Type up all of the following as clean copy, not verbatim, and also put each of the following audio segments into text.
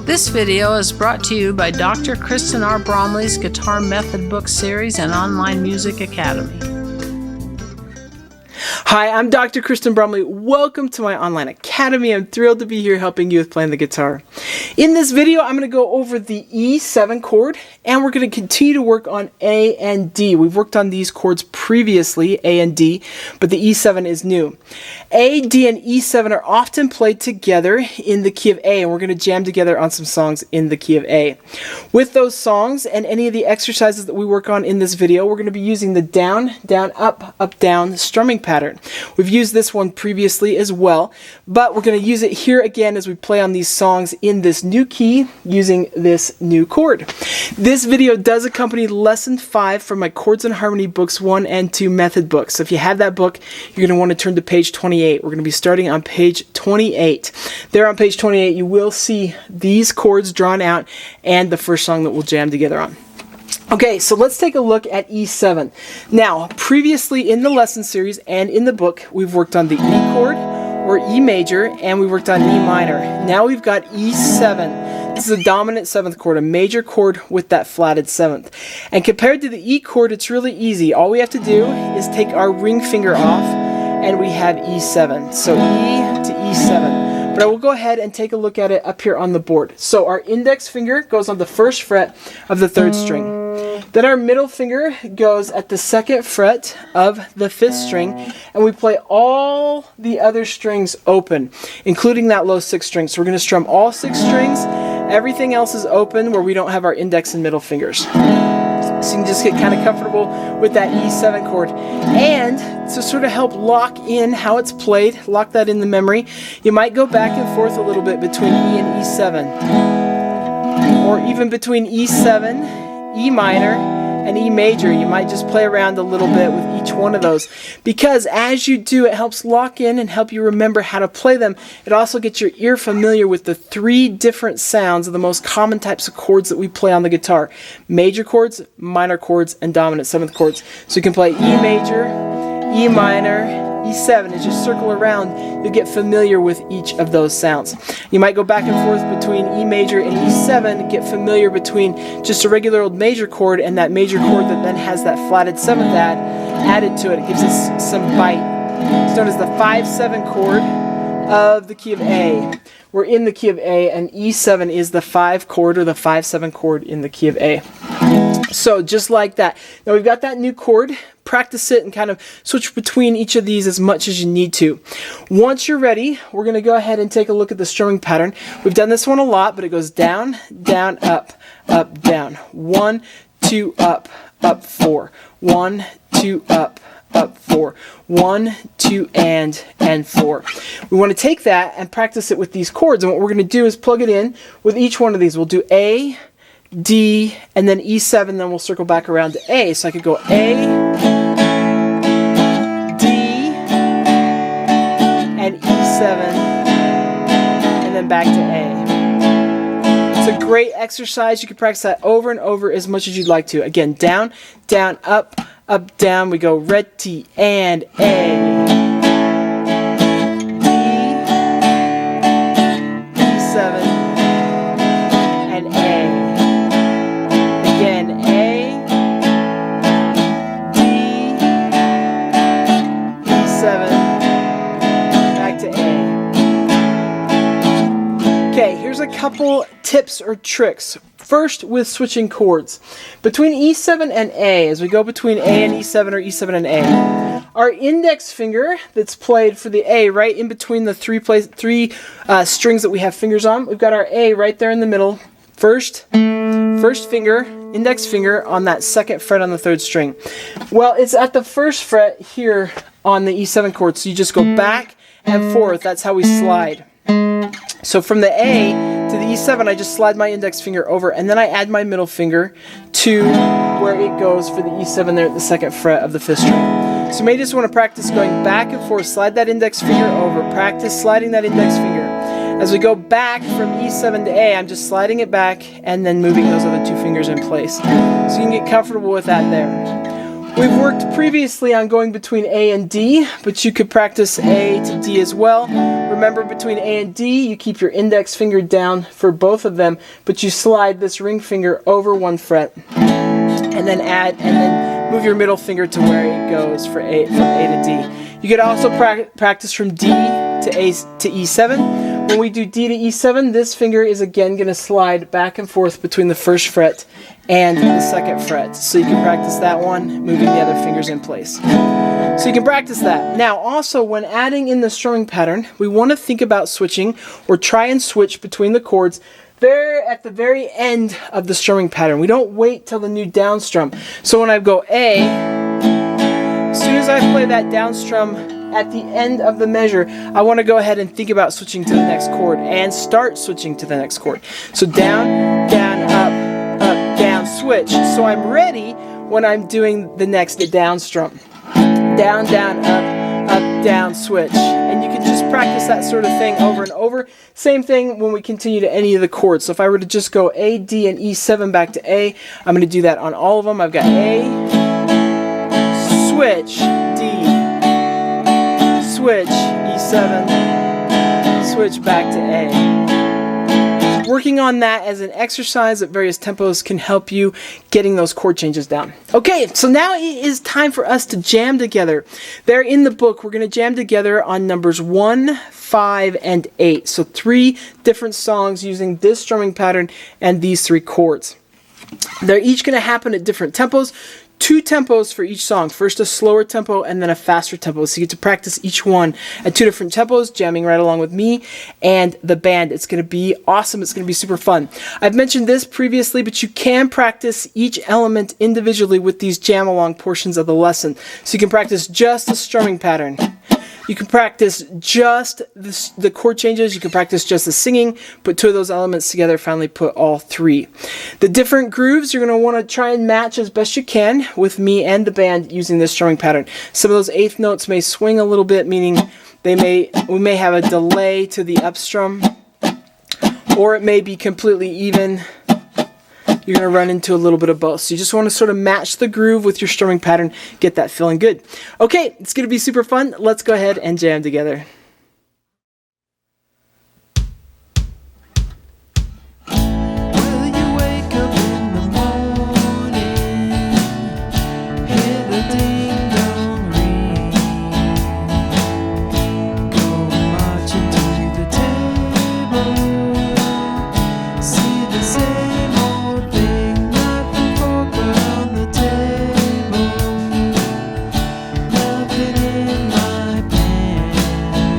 This video is brought to you by Dr. Kristen R. Bromley's Guitar Method Book Series and Online Music Academy. Hi, I'm Dr. Kristen Bromley. Welcome to my online academy. I'm thrilled to be here helping you with playing the guitar. In this video, I'm going to go over the E7 chord, and we're going to continue to work on A and D. We've worked on these chords previously, A and D, but the E7 is new. A, D, and E7 are often played together in the key of A, and we're going to jam together on some songs in the key of A. With those songs and any of the exercises that we work on in this video, we're going to be using the down, down, up, down strumming pattern. We've used this one previously as well, but we're going to use it here again as we play on these songs in this new key using this new chord. This video does accompany Lesson 5 from my Chords and Harmony Books 1 and 2 method books. So if you have that book, you're going to want to turn to page 28. We're going to be starting on page 28. There on page 28, you will see these chords drawn out and the first song that we'll jam together on. Okay, so let's take a look at E7. Now, previously in the lesson series and in the book, we've worked on the E chord or E major, and we worked on E minor. Now we've got E7. This is a dominant 7th chord, a major chord with that flatted 7th. And compared to the E chord, it's really easy. All we have to do is take our ring finger off, and we have E7. So E to E7. But I will go ahead and take a look at it up here on the board. So our index finger goes on the 1st fret of the 3rd string. Then our middle finger goes at the 2nd fret of the 5th string, and we play all the other strings open, including that low 6th string. So we're going to strum all 6 strings. Everything else is open where we don't have our index and middle fingers. So you can just get kind of comfortable with that E7 chord. And to sort of help lock in how it's played, lock that in the memory, you might go back and forth a little bit between E and E7. Or even between E7, E minor, and E major. You might just play around a little bit with each one of those. Because as you do, it helps lock in and help you remember how to play them. It also gets your ear familiar with the 3 different sounds of the most common types of chords that we play on the guitar. Major chords, minor chords, and dominant 7th chords. So you can play E major, E minor, E7. As you circle around, you'll get familiar with each of those sounds. You might go back and forth between E major and E7, get familiar between just a regular old major chord and that major chord that then has that flatted 7th added to it. It gives us some bite. It's known as the 5-7 chord of the key of A. We're in the key of A, and E7 is the 5 chord or the 5-7 chord in the key of A. So just like that. Now we've got that new chord. Practice it and kind of switch between each of these as much as you need to. Once you're ready, we're going to go ahead and take a look at the strumming pattern. We've done this one a lot, but it goes down, down, up, down. 1, 2, up, 4. 1, 2, up, 4. 1, 2, and 4. We want to take that and practice it with these chords, and what we're going to do is plug it in with each one of these. We'll do A, D, and then E7, then we'll circle back around to A. So I could go A, D, and E7, and then back to A. It's a great exercise. You can practice that over and over as much as you'd like to. Again, down, down, up, down. We go ready and A. D, E7, and A. Again, A, D, E7, back to A. Okay, here's a couple tips or tricks. First, with switching chords. Between E7 and A, as we go between A and E7 or E7 and A, our index finger that's played for the A, right in between the three strings that we have fingers on, we've got our A right there in the middle. First finger, index finger on that 2nd fret on the 3rd string. Well, it's at the 1st fret here on the E7 chord, so you just go back and forth. That's how we slide. So from the A to the E7, I just slide my index finger over, and then I add my middle finger to where it goes for the E7 there at the 2nd fret of the 5th string. So you may just want to practice going back and forth. Slide that index finger over. Practice sliding that index finger. As we go back from E7 to A, I'm just sliding it back and then moving those other 2 fingers in place. So you can get comfortable with that there. We've worked previously on going between A and D, but you could practice A to D as well. remember between A and D, you keep your index finger down for both of them, but you slide this ring finger over one fret, and then move your middle finger to where it goes from A to D. You could also practice from D to E7. When we do D to E7, this finger is again going to slide back and forth between the first fret and the second fret. So you can practice that one, moving the other fingers in place. So you can practice that. Now also, when adding in the strumming pattern, we want to think about switching or try and switch between the chords at the very end of the strumming pattern. We don't wait till the new down strum. So when I go A, as soon as I play that down strum at the end of the measure, I want to go ahead and think about switching to the next chord and start switching to the next chord. So down, down, up, up, down, switch. So I'm ready when I'm doing the next down strum. Down, down, up, down, switch. And you can just practice that sort of thing over and over. Same thing when we continue to any of the chords. So if I were to just go A, D, and E7 back to A, I'm going to do that on all of them. I've got A, switch, D, switch, E7, switch back to A. Working on that as an exercise at various tempos can help you getting those chord changes down. Okay, so now it is time for us to jam together. There in the book, we're going to jam together on numbers 1, 5, and 8. So 3 different songs using this strumming pattern and these 3 chords. They're each going to happen at different tempos. 2 tempos for each song. First a slower tempo and then a faster tempo. So you get to practice each one at 2 different tempos, jamming right along with me and the band. It's going to be awesome. It's going to be super fun. I've mentioned this previously, but you can practice each element individually with these jam along portions of the lesson. So you can practice just the strumming pattern. You can practice just the chord changes. You can practice just the singing. Put 2 of those elements together. Finally put all 3. The different grooves you're going to want to try and match as best you can with me and the band using this strumming pattern. Some of those 8th notes may swing a little bit, meaning we may have a delay to the up strum, or it may be completely even. You're going to run into a little bit of both. So you just want to sort of match the groove with your strumming pattern, get that feeling good. Okay, it's going to be super fun. Let's go ahead and jam together. Nothing in my plan.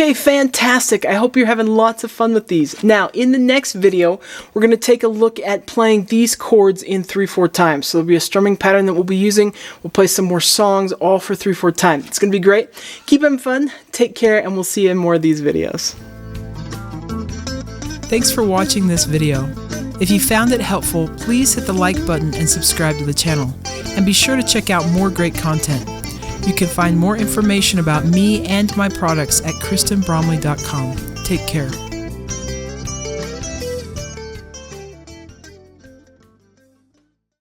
Okay, fantastic. I hope you're having lots of fun with these. Now, in the next video, we're going to take a look at playing these chords in 3/4 time. So there'll be a strumming pattern that we'll be using. We'll play some more songs, all for 3/4 time. It's going to be great. Keep having fun, take care, and we'll see you in more of these videos. Thanks for watching this video. If you found it helpful, please hit the like button and subscribe to the channel. And be sure to check out more great content. You can find more information about me and my products at KristenBromley.com. Take care.